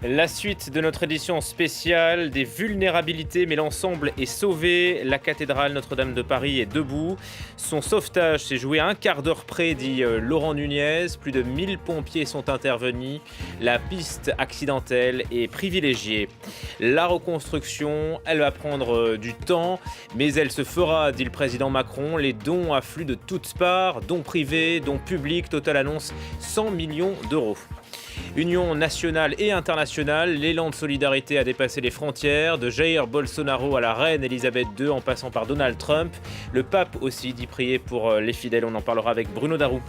La suite de notre édition spéciale des vulnérabilités, mais l'ensemble est sauvé. La cathédrale Notre-Dame de Paris est debout. Son sauvetage s'est joué à un quart d'heure près, dit Laurent Nunez. Plus de 1000 pompiers sont intervenus. La piste accidentelle est privilégiée. La reconstruction, elle va prendre du temps, mais elle se fera, dit le président Macron. Les dons affluent de toutes parts, dons privés, dons publics. Total annonce 100 millions d'euros. Union nationale et internationale, l'élan de solidarité a dépassé les frontières, de Jair Bolsonaro à la reine Elisabeth II en passant par Donald Trump. Le pape aussi dit prier pour les fidèles, on en parlera avec Bruno Darou.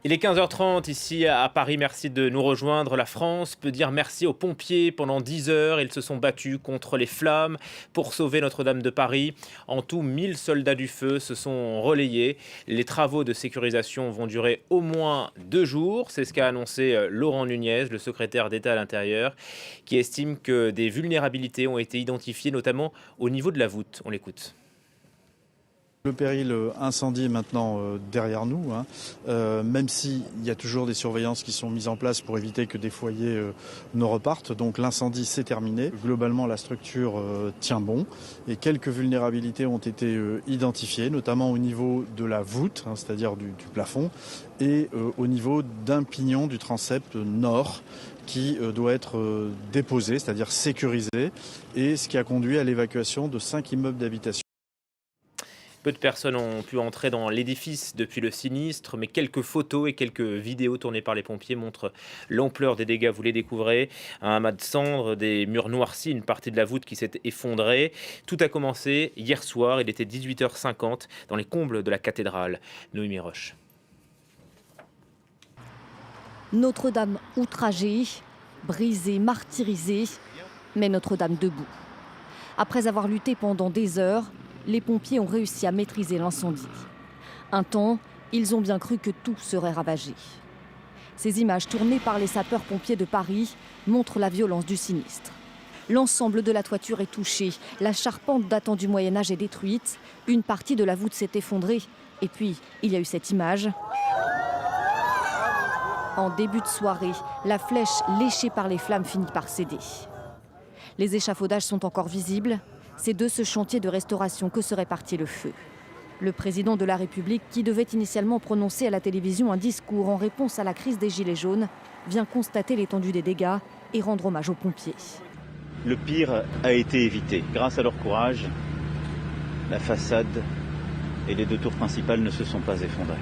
Il est 15h30 ici à Paris, merci de nous rejoindre. La France peut dire merci aux pompiers. Pendant 10 heures, ils se sont battus contre les flammes pour sauver Notre-Dame de Paris. En tout, 1000 soldats du feu se sont relayés. Les travaux de sécurisation vont durer au moins 2 jours. C'est ce qu'a annoncé Laurent Nunez, le secrétaire d'État à l'Intérieur, qui estime que des vulnérabilités ont été identifiées, notamment au niveau de la voûte. On l'écoute. Le péril incendie est maintenant derrière nous, même s'il y a toujours des surveillances qui sont mises en place pour éviter que des foyers ne repartent. Donc l'incendie s'est terminé. Globalement, la structure tient bon et quelques vulnérabilités ont été identifiées, notamment au niveau de la voûte, c'est-à-dire du plafond, et au niveau d'un pignon du transept nord qui doit être déposé, c'est-à-dire sécurisé, et ce qui a conduit à l'évacuation de 5 immeubles d'habitation. Peu de personnes ont pu entrer dans l'édifice depuis le sinistre, mais quelques photos et quelques vidéos tournées par les pompiers montrent l'ampleur des dégâts. Vous les découvrez, un amas de cendres, des murs noircis, une partie de la voûte qui s'est effondrée. Tout a commencé hier soir, il était 18h50 dans les combles de la cathédrale. Noémie Roche. Notre-Dame outragée, brisée, martyrisée, mais Notre-Dame debout. Après avoir lutté pendant des heures, les pompiers ont réussi à maîtriser l'incendie. Un temps, ils ont bien cru que tout serait ravagé. Ces images tournées par les sapeurs-pompiers de Paris montrent la violence du sinistre. L'ensemble de la toiture est touché, la charpente datant du Moyen-Âge est détruite, une partie de la voûte s'est effondrée, et puis il y a eu cette image. En début de soirée, la flèche léchée par les flammes finit par céder. Les échafaudages sont encore visibles. C'est de ce chantier de restauration que serait parti le feu. Le président de la République, qui devait initialement prononcer à la télévision un discours en réponse à la crise des Gilets jaunes, vient constater l'étendue des dégâts et rendre hommage aux pompiers. Le pire a été évité. Grâce à leur courage, la façade et les 2 tours principales ne se sont pas effondrées.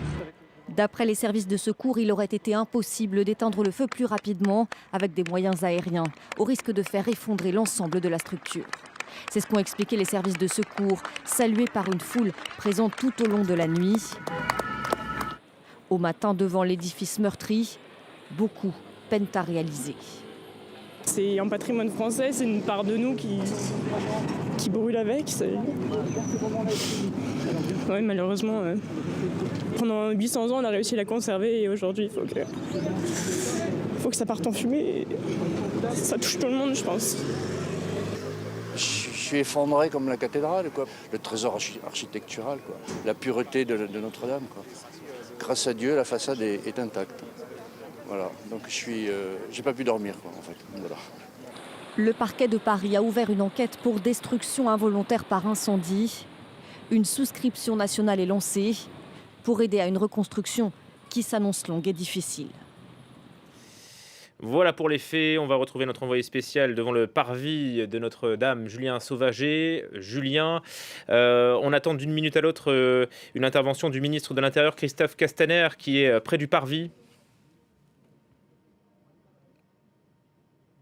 D'après les services de secours, il aurait été impossible d'éteindre le feu plus rapidement avec des moyens aériens, au risque de faire effondrer l'ensemble de la structure. C'est ce qu'ont expliqué les services de secours, salués par une foule présente tout au long de la nuit. Au matin, devant l'édifice meurtri, beaucoup peinent à réaliser. C'est un patrimoine français, c'est une part de nous qui brûle avec. Ouais, malheureusement, pendant 800 ans, on a réussi à la conserver et aujourd'hui, il faut que ça parte en fumée. Et ça touche tout le monde, je pense. Je suis effondré comme la cathédrale, quoi. Le trésor architectural, quoi. La pureté de Notre-Dame, quoi. Grâce à Dieu, la façade est intacte. Voilà. Donc j'ai pas pu dormir, quoi, en fait. Voilà. Le parquet de Paris a ouvert une enquête pour destruction involontaire par incendie. Une souscription nationale est lancée pour aider à une reconstruction qui s'annonce longue et difficile. Voilà pour les faits, on va retrouver notre envoyé spécial devant le parvis de Notre-Dame, Julien Sauvager. Julien, on attend d'une minute à l'autre une intervention du ministre de l'Intérieur, Christophe Castaner, qui est près du parvis.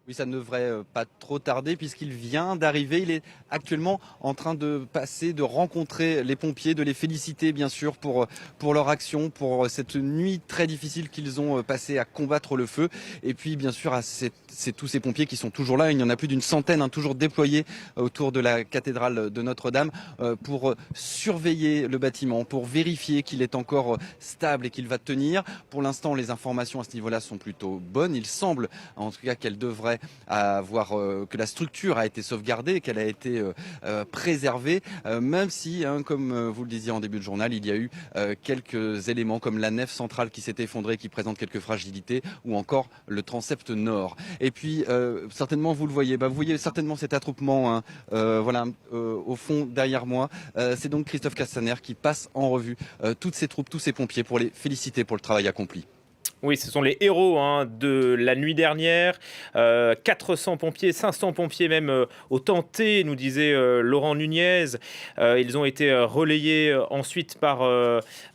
Oui, ça ne devrait pas trop tarder puisqu'il vient d'arriver. Il est actuellement en train de passer, de rencontrer les pompiers, de les féliciter bien sûr pour leur action, pour cette nuit très difficile qu'ils ont passée à combattre le feu. Et puis bien sûr, c'est tous ces pompiers qui sont toujours là. Il y en a plus d'une centaine, toujours déployés autour de la cathédrale de Notre-Dame pour surveiller le bâtiment, pour vérifier qu'il est encore stable et qu'il va tenir. Pour l'instant, les informations à ce niveau-là sont plutôt bonnes. Il semble en tout cas qu'elles devraient intérêt à voir que la structure a été sauvegardée, qu'elle a été préservée, même si, comme vous le disiez en début de journal, il y a eu quelques éléments comme la nef centrale qui s'est effondrée, qui présente quelques fragilités, ou encore le transept nord. Et puis, certainement, vous le voyez, vous voyez certainement cet attroupement, au fond derrière moi. C'est donc Christophe Castaner qui passe en revue toutes ces troupes, tous ces pompiers, pour les féliciter pour le travail accompli. Oui, ce sont les héros de la nuit dernière. 400 pompiers, 500 pompiers même ont tenté, nous disait Laurent Nunez. Ils ont été relayés ensuite par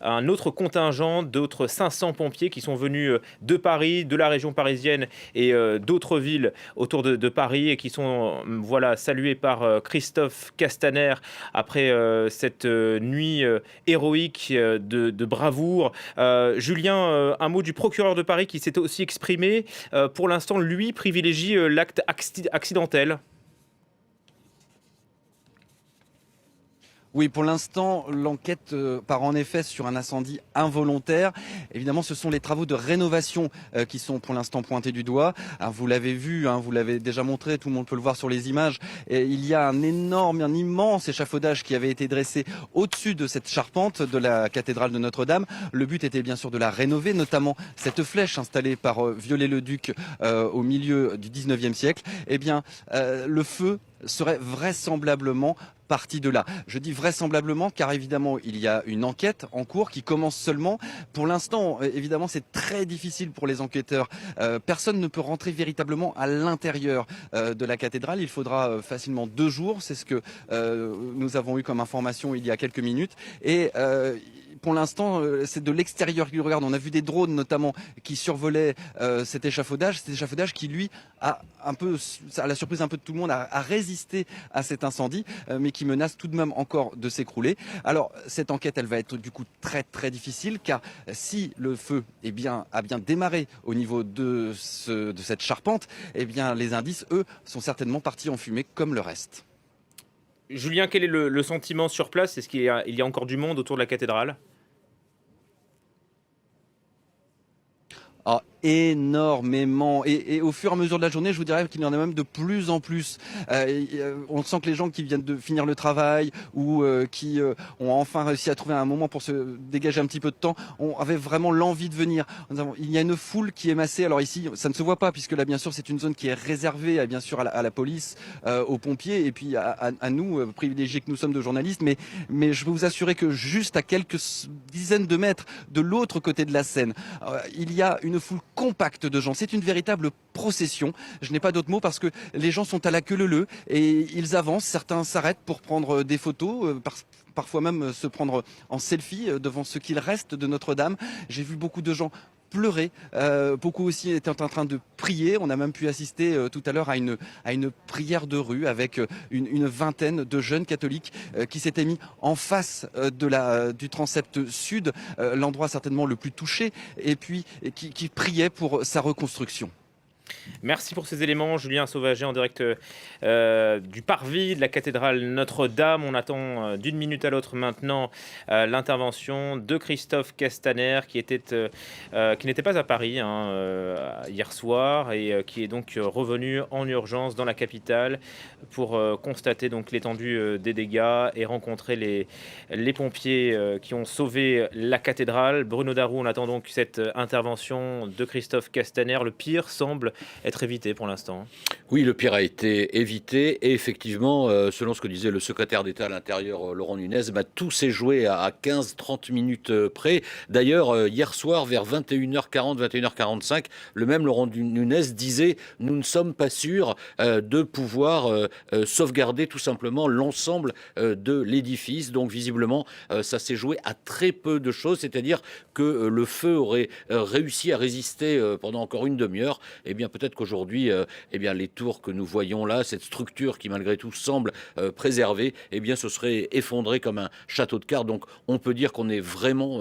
un autre contingent d'autres 500 pompiers qui sont venus de Paris, de la région parisienne et d'autres villes autour de Paris et qui sont salués par Christophe Castaner après cette nuit héroïque de bravoure. Julien, un mot du procureur de Paris qui s'est aussi exprimé. Pour l'instant, lui privilégie l'acte accidentel. Oui, pour l'instant, l'enquête part en effet sur un incendie involontaire. Évidemment, ce sont les travaux de rénovation qui sont pour l'instant pointés du doigt. Alors, vous l'avez vu, vous l'avez déjà montré, tout le monde peut le voir sur les images. Et il y a un immense échafaudage qui avait été dressé au-dessus de cette charpente de la cathédrale de Notre-Dame. Le but était bien sûr de la rénover, notamment cette flèche installée par Viollet-le-Duc au milieu du 19e siècle. Eh bien, le feu serait vraisemblablement partie de là. Je dis vraisemblablement car évidemment il y a une enquête en cours qui commence seulement. Pour l'instant, évidemment, c'est très difficile pour les enquêteurs. Personne ne peut rentrer véritablement à l'intérieur de la cathédrale. Il faudra facilement 2 jours. C'est ce que nous avons eu comme information il y a quelques minutes. Et pour l'instant, c'est de l'extérieur qu'ils regardent. On a vu des drones notamment qui survolaient cet échafaudage qui, lui, a un peu, à la surprise un peu de tout le monde, a résisté à cet incendie, mais qui menace tout de même encore de s'écrouler. Alors, cette enquête, elle va être du coup très très difficile, car si le feu a bien démarré au niveau de cette charpente, eh bien, les indices, eux, sont certainement partis en fumée comme le reste. Julien, quel est le sentiment sur place? Est-ce qu'il y a encore du monde autour de la cathédrale? Énormément, et au fur et à mesure de la journée, je vous dirais qu'il y en a même de plus en plus. On sent que les gens qui viennent de finir le travail ou qui ont enfin réussi à trouver un moment pour se dégager un petit peu de temps, avaient vraiment l'envie de venir. Il y a une foule qui est massée. Alors ici, ça ne se voit pas puisque là, bien sûr, c'est une zone qui est réservée, bien sûr, à la police, aux pompiers et puis à nous, privilégiés que nous sommes de journalistes. Mais je peux vous assurer que juste à quelques dizaines de mètres de l'autre côté de la Seine, il y a une foule compacte de gens. C'est une véritable procession. Je n'ai pas d'autre mot parce que les gens sont à la queue leu et ils avancent. Certains s'arrêtent pour prendre des photos, parfois même se prendre en selfie devant ce qu'il reste de Notre-Dame. J'ai vu beaucoup de gens pleurer, beaucoup aussi étaient en train de prier. On a même pu assister tout à l'heure à une prière de rue avec une vingtaine de jeunes catholiques qui s'étaient mis en face du transept sud, l'endroit certainement le plus touché, et puis qui priaient pour sa reconstruction. Merci pour ces éléments, Julien Sauvager, en direct du parvis de la cathédrale Notre-Dame. On attend d'une minute à l'autre maintenant l'intervention de Christophe Castaner, qui n'était pas à Paris hier soir et qui est donc revenu en urgence dans la capitale pour constater donc l'étendue des dégâts et rencontrer les pompiers qui ont sauvé la cathédrale. Bruno Darou, on attend donc cette intervention de Christophe Castaner. Le pire semble être évité pour l'instant. Oui, le pire a été évité et effectivement, selon ce que disait le secrétaire d'État à l'Intérieur, Laurent Nunez, tout s'est joué à 15-30 minutes près. D'ailleurs, hier soir, vers 21h40, 21h45, le même Laurent Nunez disait « Nous ne sommes pas sûrs de pouvoir sauvegarder tout simplement l'ensemble de l'édifice ». Donc visiblement, ça s'est joué à très peu de choses, c'est-à-dire que le feu aurait réussi à résister pendant encore une demi-heure. Eh bien, peut-être qu'aujourd'hui, les tours que nous voyons là, cette structure qui malgré tout semble préservée, se serait effondrée comme un château de cartes. Donc, on peut dire qu'on est vraiment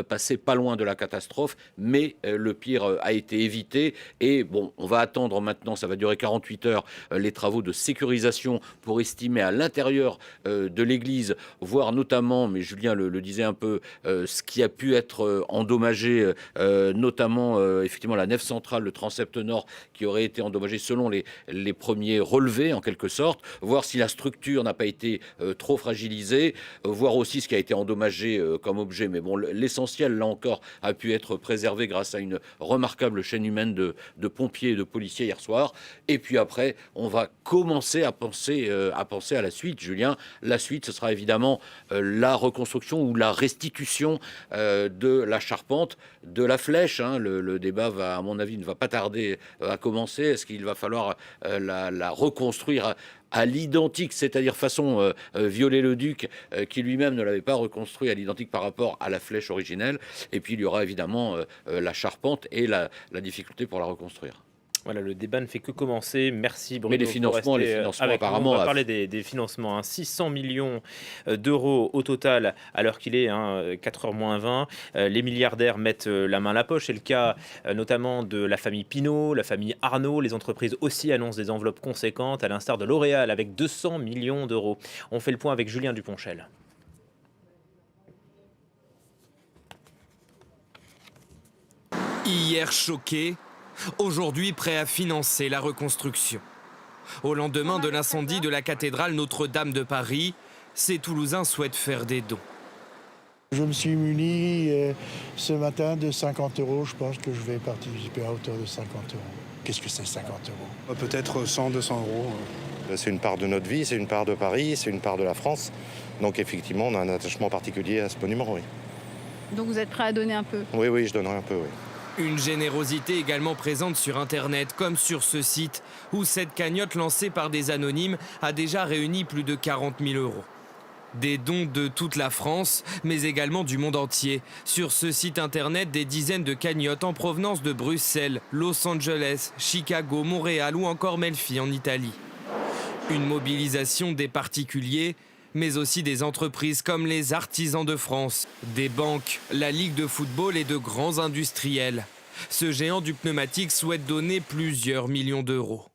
passé pas loin de la catastrophe, mais le pire a été évité. Et bon, on va attendre maintenant, ça va durer 48 heures, les travaux de sécurisation pour estimer à l'intérieur de l'église, voir notamment, mais Julien le disait un peu, ce qui a pu être endommagé, notamment effectivement la nef centrale, le transept nord, nord qui aurait été endommagée selon les premiers relevés en quelque sorte, voir si la structure n'a pas été trop fragilisée, voir aussi ce qui a été endommagé comme objet. Mais bon, l'essentiel, là encore, a pu être préservé grâce à une remarquable chaîne humaine de pompiers et de policiers hier soir. Et puis après, on va commencer à penser à la suite, Julien. La suite, ce sera évidemment la reconstruction ou la restitution de la charpente, de la flèche. Hein. Le débat, à mon avis, ne va pas tarder à commencer. Est-ce qu'il va falloir la reconstruire à l'identique, c'est-à-dire façon Viollet-le-Duc, qui lui-même ne l'avait pas reconstruit à l'identique par rapport à la flèche originelle. Et puis il y aura évidemment la charpente et la difficulté pour la reconstruire. Voilà, le débat ne fait que commencer. Merci Bruno. Mais les financements apparemment... On va parler des financements. 600 millions d'euros au total, à l'heure qu'il est, 4h moins 20. Les milliardaires mettent la main à la poche. C'est le cas notamment de la famille Pinault, la famille Arnault. Les entreprises aussi annoncent des enveloppes conséquentes, à l'instar de L'Oréal, avec 200 millions d'euros. On fait le point avec Julien Duponchel. Hier choqué, aujourd'hui prêt à financer la reconstruction. Au lendemain de l'incendie de la cathédrale Notre-Dame de Paris, ces Toulousains souhaitent faire des dons. Je me suis muni ce matin de 50 €. Je pense que je vais participer à hauteur de 50 €. Qu'est-ce que c'est 50 €? Peut-être 100, 200 €. C'est une part de notre vie, c'est une part de Paris, c'est une part de la France. Donc effectivement, on a un attachement particulier à ce monument, oui. Donc vous êtes prêt à donner un peu? Oui, je donnerai un peu, oui. Une générosité également présente sur Internet, comme sur ce site, où cette cagnotte lancée par des anonymes a déjà réuni plus de 40 000 €. Des dons de toute la France, mais également du monde entier. Sur ce site Internet, des dizaines de cagnottes en provenance de Bruxelles, Los Angeles, Chicago, Montréal ou encore Melfi en Italie. Une mobilisation des particuliers, mais aussi des entreprises comme les Artisans de France, des banques, la Ligue de football et de grands industriels. Ce géant du pneumatique souhaite donner plusieurs millions d'euros.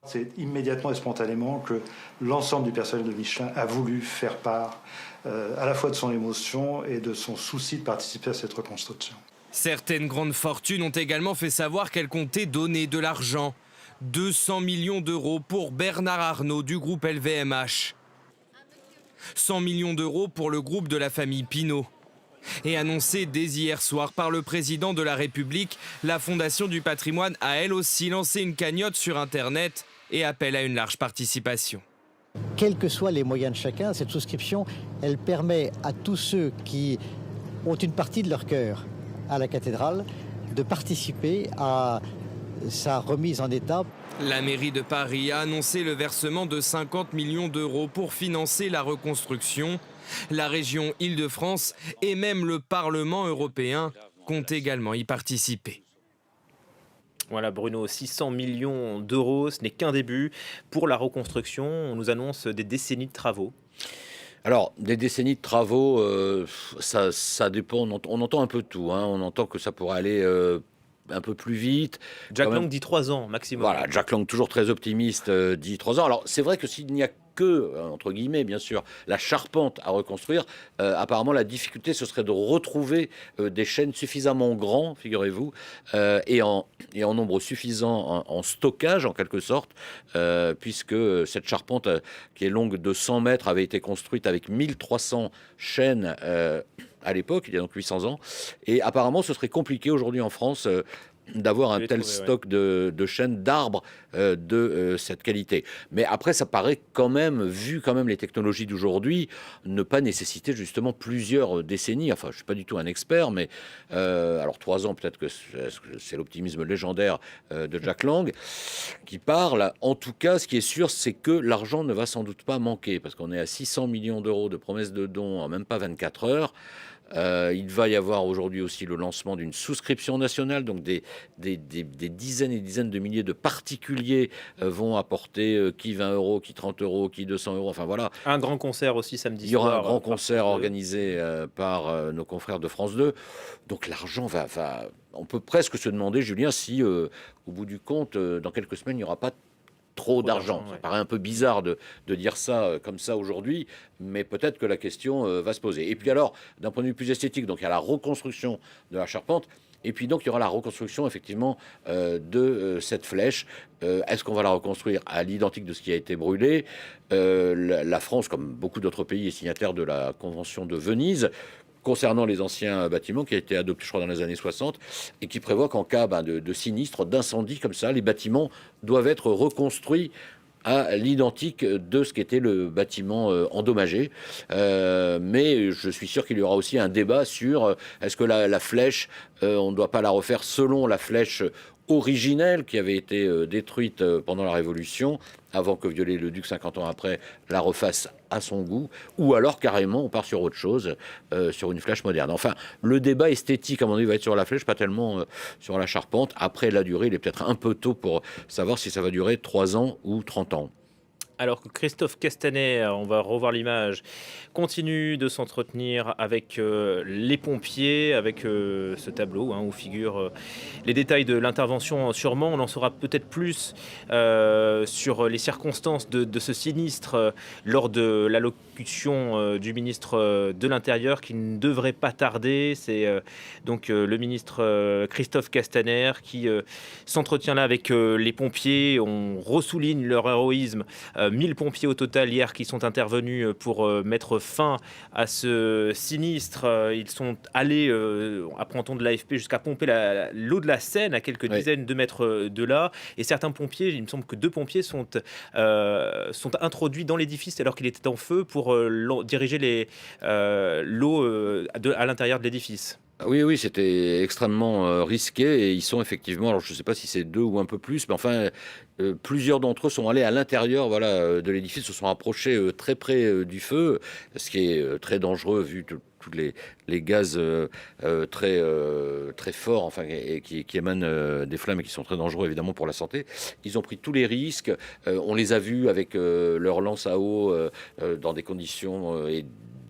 C'est immédiatement et spontanément que l'ensemble du personnel de Michelin a voulu faire part à la fois de son émotion et de son souci de participer à cette reconstruction. Certaines grandes fortunes ont également fait savoir qu'elles comptaient donner de l'argent. 200 millions d'euros pour Bernard Arnault du groupe LVMH. 100 millions d'euros pour le groupe de la famille Pinault. Et annoncé dès hier soir par le président de la République, la Fondation du patrimoine a elle aussi lancé une cagnotte sur Internet et appelle à une large participation. Quels que soient les moyens de chacun, cette souscription, elle permet à tous ceux qui ont une partie de leur cœur à la cathédrale de participer à sa remise en état. La mairie de Paris a annoncé le versement de 50 millions d'euros pour financer la reconstruction. La région Île-de-France et même le Parlement européen comptent également y participer. Voilà Bruno, 600 millions d'euros, ce n'est qu'un début. Pour la reconstruction, on nous annonce des décennies de travaux. Alors, des décennies de travaux, ça dépend, on entend un peu tout. Hein. On entend que ça pourrait aller... un peu plus vite. Jack Lang dit 3 ans maximum. Voilà, Jack Lang, toujours très optimiste, dit 3 ans. Alors, c'est vrai que s'il n'y a que, entre guillemets, bien sûr, la charpente à reconstruire, apparemment, la difficulté, ce serait de retrouver des chênes suffisamment grands, figurez-vous, et en nombre suffisant en stockage, en quelque sorte, puisque cette charpente, qui est longue de 100 mètres, avait été construite avec 1300 chênes à l'époque, il y a donc 800 ans. Et apparemment, ce serait compliqué aujourd'hui en France d'avoir un tel stock de chênes, d'arbres de cette qualité. Mais après, ça paraît quand même, vu quand même les technologies d'aujourd'hui, ne pas nécessiter justement plusieurs décennies. Enfin, je ne suis pas du tout un expert, mais alors 3 ans, peut-être que c'est l'optimisme légendaire de Jack Lang qui parle. En tout cas, ce qui est sûr, c'est que l'argent ne va sans doute pas manquer, parce qu'on est à 600 millions d'euros de promesses de dons en même pas 24 heures. Il va y avoir aujourd'hui aussi le lancement d'une souscription nationale, donc des dizaines et dizaines de milliers de particuliers vont apporter qui 20 €, qui 30 €, qui 200 €, enfin voilà. Un grand concert aussi samedi soir. Il y aura un grand concert organisé par nos confrères de France 2. Donc l'argent va... On peut presque se demander, Julien, si au bout du compte, dans quelques semaines, il n'y aura pas trop d'argent. Ça paraît un peu bizarre de dire ça comme ça aujourd'hui, mais peut-être que la question va se poser. Et puis alors, d'un point de vue plus esthétique, donc il y a la reconstruction de la charpente, Et puis donc il y aura la reconstruction effectivement de cette flèche. Est-ce qu'on va la reconstruire à l'identique de ce qui a été brûlé? La France, comme beaucoup d'autres pays, est signataire de la Convention de Venise concernant les anciens bâtiments qui a été adopté, je crois, dans les années 60 et qui prévoit qu'en cas de sinistre, d'incendie comme ça, les bâtiments doivent être reconstruits à l'identique de ce qu'était le bâtiment endommagé. Mais je suis sûr qu'il y aura aussi un débat sur est-ce que la flèche, on ne doit pas la refaire selon la flèche originelle qui avait été détruite pendant la Révolution, avant que Viollet-le-Duc, 50 ans après, la refasse à son goût, ou alors carrément on part sur autre chose, sur une flèche moderne. Enfin, le débat esthétique, à mon avis, va être sur la flèche, pas tellement sur la charpente. Après, la durée, il est peut-être un peu tôt pour savoir si ça va durer 3 ans ou 30 ans. Alors que Christophe Castaner, on va revoir l'image, continue de s'entretenir avec les pompiers, avec ce tableau où figurent les détails de l'intervention. Sûrement, on en saura peut-être plus sur les circonstances de ce sinistre lors de l'allocution du ministre de l'Intérieur qui ne devrait pas tarder. C'est donc le ministre Christophe Castaner qui s'entretient là avec les pompiers. On ressouligne leur héroïsme. 1000 pompiers au total hier qui sont intervenus pour mettre fin à ce sinistre. Ils sont allés, apprend-on de l'AFP, jusqu'à pomper l'eau de la Seine à quelques dizaines de mètres de là. Et certains pompiers, il me semble que 2 pompiers sont introduits dans l'édifice alors qu'il était en feu pour diriger l'eau à l'intérieur de l'édifice. Oui, c'était extrêmement risqué et ils sont effectivement, alors je ne sais pas si c'est 2 ou un peu plus, mais enfin plusieurs d'entre eux sont allés à l'intérieur de l'édifice, se sont approchés très près du feu, ce qui est très dangereux vu tous les gaz très forts, enfin, et qui émanent des flammes et qui sont très dangereux évidemment pour la santé. Ils ont pris tous les risques, on les a vus avec leur lance à eau dans des conditions et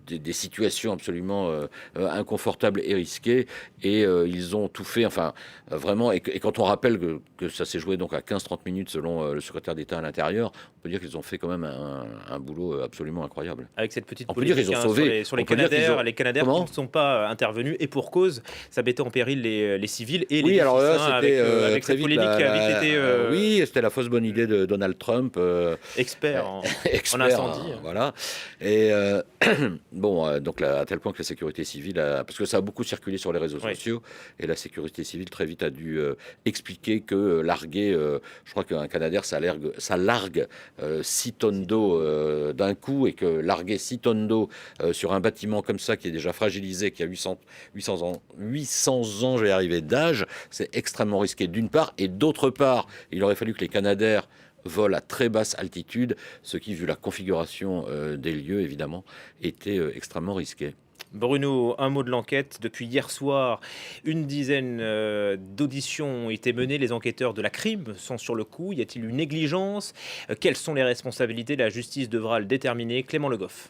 des situations absolument inconfortables et risquées, et ils ont tout fait, enfin vraiment, et quand on rappelle que ça s'est joué donc à 15-30 minutes selon le secrétaire d'État à l'intérieur, on peut dire qu'ils ont fait quand même un boulot absolument incroyable. Avec cette petite polémique ils ont sauvé sur les Canadair, les Canadair qui ne sont pas intervenus, et pour cause, ça mettait en péril les civils et les oui, alors là, c'était avec très cette vite polémique qui avait été oui, c'était la fausse bonne idée de Donald Trump, expert en incendie. Voilà. Et bon, donc là, à tel point que la sécurité civile, parce que ça a beaucoup circulé sur les réseaux sociaux, et la sécurité civile très vite a dû expliquer que larguer, je crois qu'un Canadair, ça largue 6 tonnes d'eau d'un coup, et que larguer 6 tonnes d'eau sur un bâtiment comme ça, qui est déjà fragilisé, qui a 800 ans, je vais y arriver, d'âge, c'est extrêmement risqué d'une part, et d'autre part, il aurait fallu que les Canadair vol à très basse altitude, ce qui, vu la configuration des lieux, évidemment, était extrêmement risqué. Bruno, un mot de l'enquête. Depuis hier soir, une dizaine d'auditions ont été menées. Les enquêteurs de la CRIM sont sur le coup. Y a-t-il une négligence? Quelles sont les responsabilités? La justice devra le déterminer. Clément Le Goff.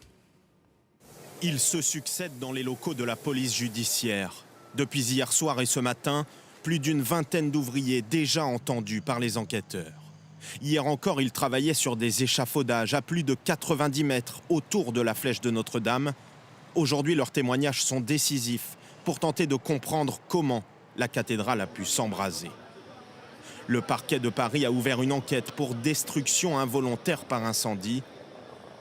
Ils se succèdent dans les locaux de la police judiciaire. Depuis hier soir et ce matin, plus d'une vingtaine d'ouvriers déjà entendus par les enquêteurs. Hier encore, ils travaillaient sur des échafaudages à plus de 90 mètres autour de la flèche de Notre-Dame. Aujourd'hui, leurs témoignages sont décisifs pour tenter de comprendre comment la cathédrale a pu s'embraser. Le parquet de Paris a ouvert une enquête pour destruction involontaire par incendie.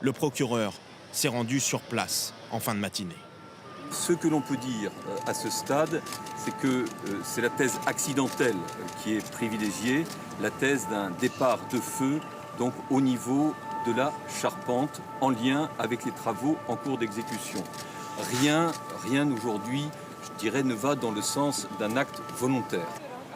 Le procureur s'est rendu sur place en fin de matinée. Ce que l'on peut dire à ce stade, c'est que c'est la thèse accidentelle qui est privilégiée, la thèse d'un départ de feu, donc au niveau de la charpente, en lien avec les travaux en cours d'exécution. Rien aujourd'hui, je dirais, ne va dans le sens d'un acte volontaire.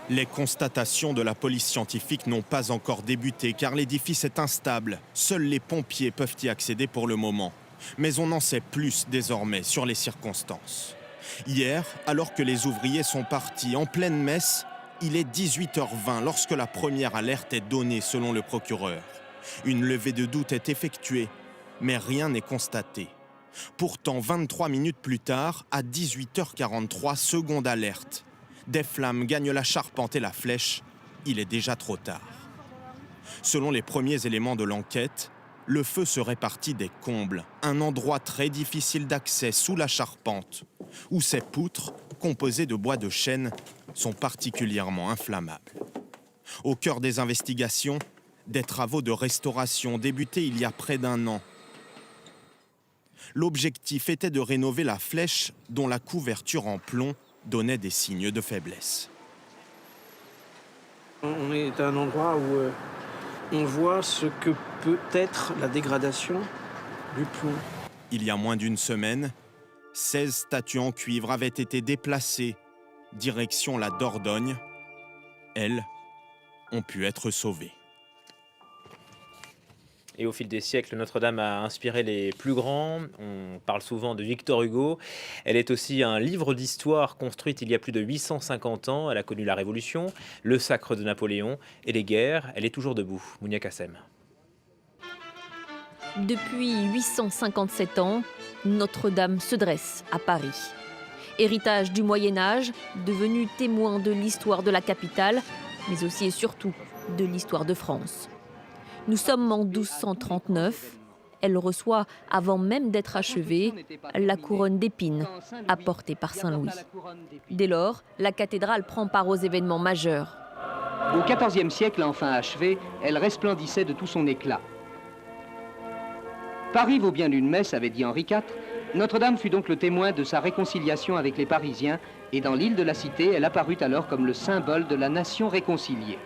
Les constatations de la police scientifique n'ont pas encore débuté car l'édifice est instable. Seuls les pompiers peuvent y accéder pour le moment. Mais on en sait plus désormais sur les circonstances. Hier, alors que les ouvriers sont partis en pleine messe, il est 18h20 lorsque la première alerte est donnée selon le procureur. Une levée de doute est effectuée, mais rien n'est constaté. Pourtant, 23 minutes plus tard, à 18h43, seconde alerte. Des flammes gagnent la charpente et la flèche. Il est déjà trop tard. Selon les premiers éléments de l'enquête, le feu serait parti des combles, un endroit très difficile d'accès sous la charpente, où ces poutres, composées de bois de chêne, sont particulièrement inflammables. Au cœur des investigations, des travaux de restauration débutés il y a près d'1 an. L'objectif était de rénover la flèche dont la couverture en plomb donnait des signes de faiblesse. On est à un endroit où on voit ce que peut être la dégradation du plomb. Il y a moins d'1 semaine, 16 statues en cuivre avaient été déplacées, direction la Dordogne. Elles ont pu être sauvées. Et au fil des siècles, Notre-Dame a inspiré les plus grands. On parle souvent de Victor Hugo. Elle est aussi un livre d'histoire construite il y a plus de 850 ans. Elle a connu la Révolution, le sacre de Napoléon et les guerres. Elle est toujours debout. Mounia Kassem. Depuis 857 ans, Notre-Dame se dresse à Paris. Héritage du Moyen-Âge, devenu témoin de l'histoire de la capitale, mais aussi et surtout de l'histoire de France. Nous sommes en 1239. Elle reçoit, avant même d'être achevée, la couronne d'épines apportée par Saint-Louis. Dès lors, la cathédrale prend part aux événements majeurs. Au XIVe siècle, enfin achevée, elle resplendissait de tout son éclat. Paris vaut bien une messe, avait dit Henri IV. Notre-Dame fut donc le témoin de sa réconciliation avec les Parisiens, et dans l'île de la Cité, elle apparut alors comme le symbole de la nation réconciliée.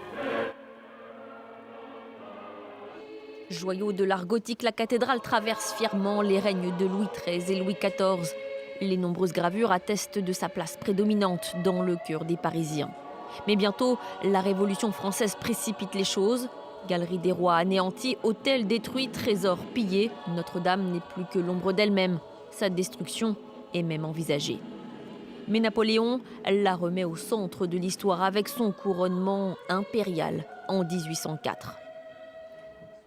Joyau de l'art gothique, la cathédrale traverse fièrement les règnes de Louis XIII et Louis XIV. Les nombreuses gravures attestent de sa place prédominante dans le cœur des Parisiens. Mais bientôt, la Révolution française précipite les choses. Galerie des Rois anéantie, hôtel détruit, trésors pillés. Notre-Dame n'est plus que l'ombre d'elle-même. Sa destruction est même envisagée. Mais Napoléon la remet au centre de l'histoire avec son couronnement impérial en 1804.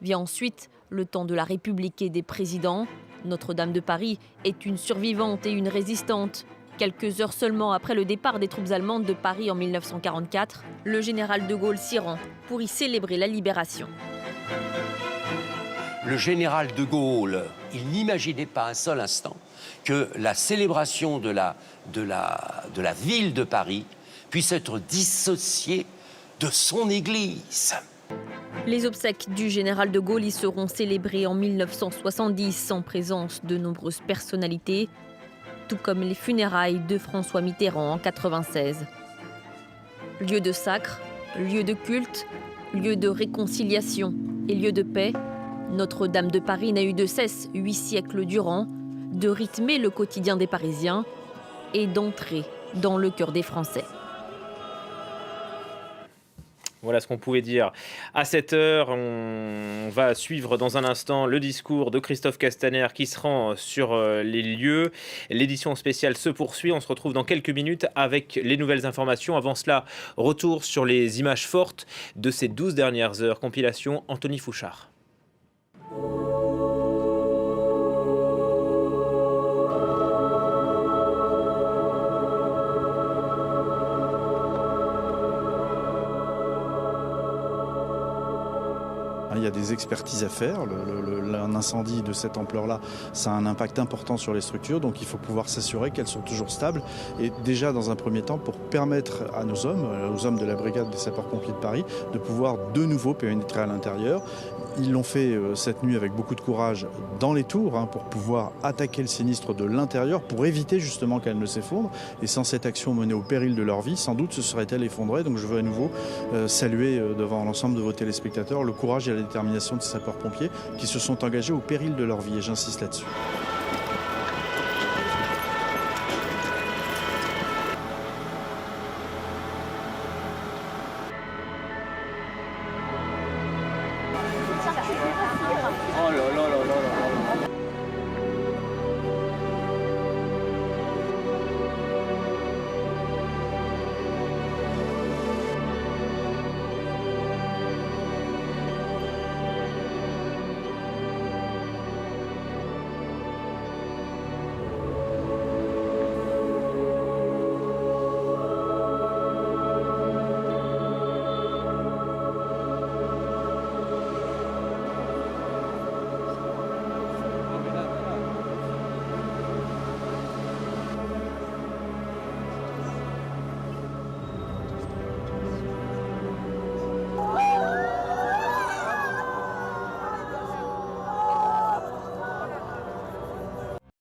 Vient ensuite le temps de la République et des présidents. Notre-Dame de Paris est une survivante et une résistante. Quelques heures seulement après le départ des troupes allemandes de Paris en 1944, le général de Gaulle s'y rend pour y célébrer la libération. Le général de Gaulle, il n'imaginait pas un seul instant que la célébration de la ville de Paris puisse être dissociée de son église. Les obsèques du général de Gaulle y seront célébrées en 1970 en présence de nombreuses personnalités, tout comme les funérailles de François Mitterrand en 1996. Lieu de sacre, lieu de culte, lieu de réconciliation et lieu de paix, Notre-Dame de Paris n'a eu de cesse, 8 siècles durant, de rythmer le quotidien des Parisiens et d'entrer dans le cœur des Français. Voilà ce qu'on pouvait dire à cette heure. On va suivre dans un instant le discours de Christophe Castaner qui se rend sur les lieux. L'édition spéciale se poursuit. On se retrouve dans quelques minutes avec les nouvelles informations. Avant cela, retour sur les images fortes de ces 12 dernières heures. Compilation Anthony Fouchard. Il y a des expertises à faire. Un incendie de cette ampleur-là, ça a un impact important sur les structures, donc il faut pouvoir s'assurer qu'elles sont toujours stables. Et déjà, dans un premier temps, pour permettre à nos hommes, aux hommes de la brigade des sapeurs-pompiers de Paris, de pouvoir de nouveau pénétrer à l'intérieur. Ils l'ont fait cette nuit avec beaucoup de courage dans les tours, pour pouvoir attaquer le sinistre de l'intérieur, pour éviter justement qu'elle ne s'effondre. Et sans cette action menée au péril de leur vie, sans doute se serait-elle effondrée. Donc je veux à nouveau saluer devant l'ensemble de vos téléspectateurs le courage et la détermination de ces sapeurs-pompiers qui se sont engagés au péril de leur vie, et j'insiste là-dessus.